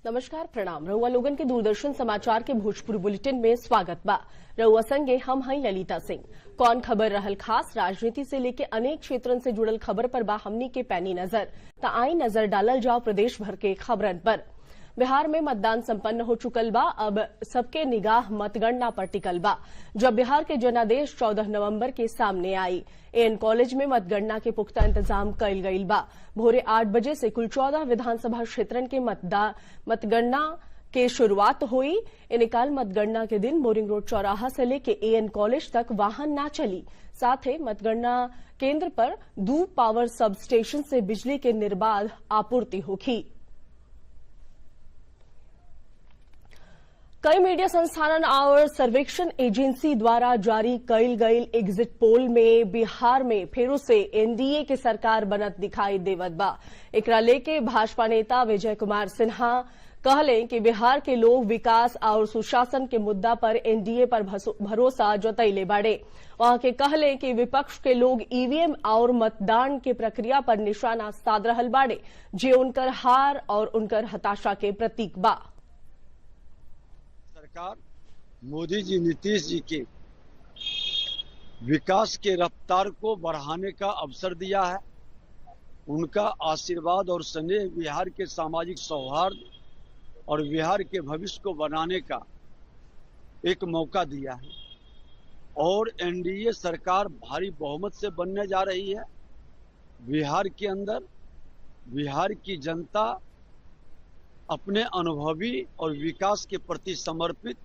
नमस्कार, प्रणाम। रउआ लोगन के दूरदर्शन समाचार के भोजपुरी बुलेटिन में स्वागत बा। रउआ संगे हम हई ललिता सिंह। कौन खबर रहल खास, राजनीति से लेके अनेक क्षेत्रन से जुड़ल खबर पर बा हमनी के पैनी नजर। त आई नजर डालल जाओ प्रदेश भर के खबरन पर। बिहार में मतदान संपन्न हो चुकल बा। अब सबके निगाह मतगणना पर टिकल बा। जब बिहार के जनादेश 14 नवंबर के सामने आई। एएन कॉलेज में मतगणना के पुख्ता इंतजाम कइल गइल बा। भोरे 8 बजे से कुल 14 विधानसभा क्षेत्रन के मतगणना के शुरुआत हुई। इनकाल मतगणना के दिन बोरिंग रोड चौराहा से लेके एएन कॉलेज तक वाहन ना चली। साथ ही मतगणना केंद्र पर 2 पावर सब स्टेशन से बिजली के निर्बाध आपूर्ति होगी। कई मीडिया संस्थानन और सर्वेक्षण एजेंसी द्वारा जारी कइल गइल एग्जिट पोल में बिहार में फेरो से एनडीए के सरकार बनत दिखाई देवत बा। एकरा लेके भाजपा नेता विजय कुमार सिन्हा कहले कि बिहार के लोग विकास और सुशासन के मुद्दा पर एनडीए पर भरोसा जतैले बाड़े। वहां के कहले कि विपक्ष के लोग ईवीएम और मतदान के प्रक्रिया पर निशाना साध रहल बाड़े, जे उनकर हार और उनकर हताशा के प्रतीक बा। सरकार मोदी जी, नीतीश जी के विकास के रफ्तार को बढ़ाने का अवसर दिया है। उनका आशीर्वाद और स्नेह बिहार के सामाजिक सौहार्द और बिहार के भविष्य को बनाने का एक मौका दिया है। और एनडीए सरकार भारी बहुमत से बनने जा रही है। बिहार के अंदर बिहार की जनता अपने अनुभवी और विकास के प्रति समर्पित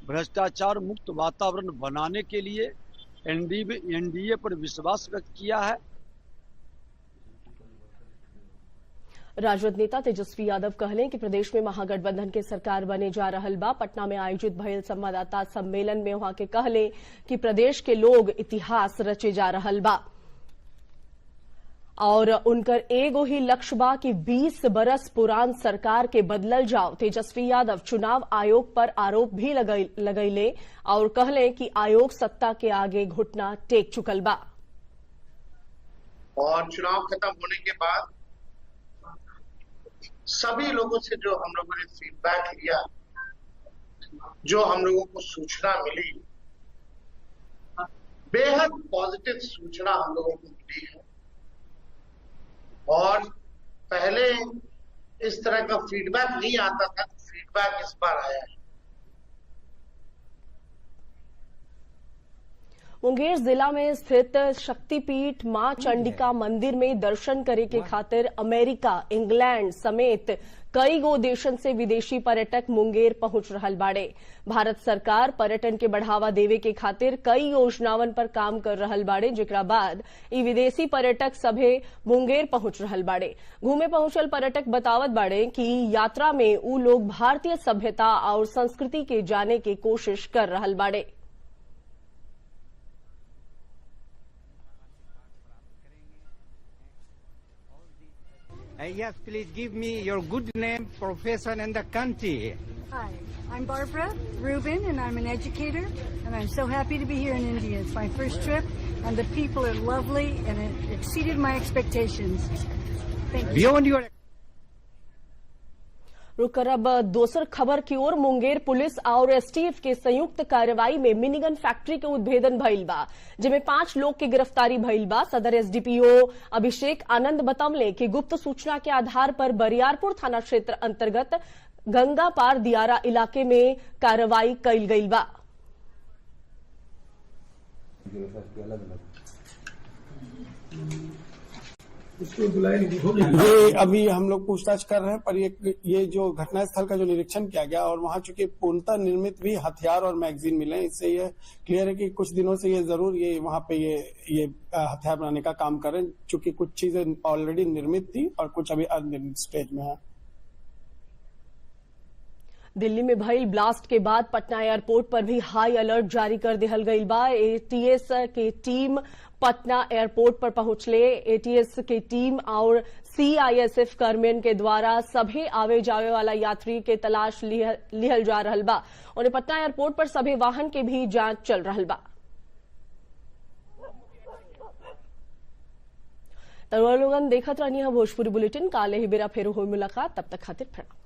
भ्रष्टाचार मुक्त वातावरण बनाने के लिए एनडीए पर विश्वास व्यक्त किया है। राजद नेता तेजस्वी यादव कहले कि प्रदेश में महागठबंधन के सरकार बने जा रहल बा। पटना में आयोजित भयल संवाददाता सम्मेलन में वहां के कहले कि प्रदेश के लोग इतिहास रचे जा रहल बा और उनकर एगो ही लक्ष्य बा कि 20 बरस पुरान सरकार के बदलल जाओ। तेजस्वी यादव चुनाव आयोग पर आरोप भी लगैले और कहले कि आयोग सत्ता के आगे घुटना टेक चुकल बा। और चुनाव खत्म होने के बाद सभी लोगों से जो हम लोगों ने फीडबैक लिया, जो हम लोगों को सूचना मिली, बेहद पॉजिटिव सूचना हम लोगों को मिली है। और पहले इस तरह का फीडबैक नहीं आता था, फीडबैक इस बार आया है। मुंगेर जिला में स्थित शक्तिपीठ मां चंडिका मंदिर में दर्शन करे के खातिर अमेरिका, इंग्लैंड समेत कई गो देशन से विदेशी पर्यटक मुंगेर पहुंच रहल बाड़े। भारत सरकार पर्यटन के बढ़ावा देवे के खातिर कई योजनावन पर काम कर रहल बाड़े, जेकरा बाद ई विदेशी पर्यटक सभे मुंगेर पहुंच रहल बाड़े। घूमे पहुंचल पर्यटक बतावत बाड़े कि यात्रा में ऊ लोग भारतीय सभ्यता और संस्कृति के जाने की कोशिश कर रहल बाड़े। Yes, please give me your good name, profession, and the country. Hi, I'm Barbara Rubin, and I'm an educator, and I'm so happy to be here in India. It's my first trip, and the people are lovely, and it exceeded my expectations. Thank you. Beyond your रुकर अब दोसर खबर की ओर। Munger police और STF के संयुक्त कार्रवाई में मिनीगन फैक्ट्री के उद्भेदन भइल बा, जिसमें 5 लोग की गिरफ्तारी भइल बा। सदर एसडीपीओ अभिषेक आनंद बतौले कि गुप्त सूचना के आधार पर बरियारपुर थाना क्षेत्र अंतर्गत गंगा पार दियारा इलाके में कार्रवाई कइल गइल बा। ये अभी हम लोग पूछताछ कर रहे हैं, पर ये जो घटनास्थल का जो निरीक्षण किया गया और वहां चूंकि पूर्णतः निर्मित भी हथियार और मैगजीन मिले, इससे ये क्लियर है कि कुछ दिनों से ये जरूर ये वहां पे ये हथियार बनाने का काम कर रहे हैं, चूंकि कुछ चीजें ऑलरेडी निर्मित थी और कुछ अभी अनिर्मित स्टेज में है। दिल्ली में भइल ब्लास्ट के बाद पटना एयरपोर्ट पर भी हाई अलर्ट जारी कर दिहल गइल बा। एटीएस के टीम पटना एयरपोर्ट पर पहुंचले। एटीएस की टीम और सीआईएसएफ कर्मियों के द्वारा सभी आवे जावे वाला यात्री के तलाश लिहल जा रहल बा। और पटना एयरपोर्ट पर सभी वाहन के भी जांच चल रहल बा। तो लोगन देखत रहनी है भोजपुरी बुलेटिन। काले ही बेरा फेरो हो मुलाकात, तब तक खातिर प्रणाम।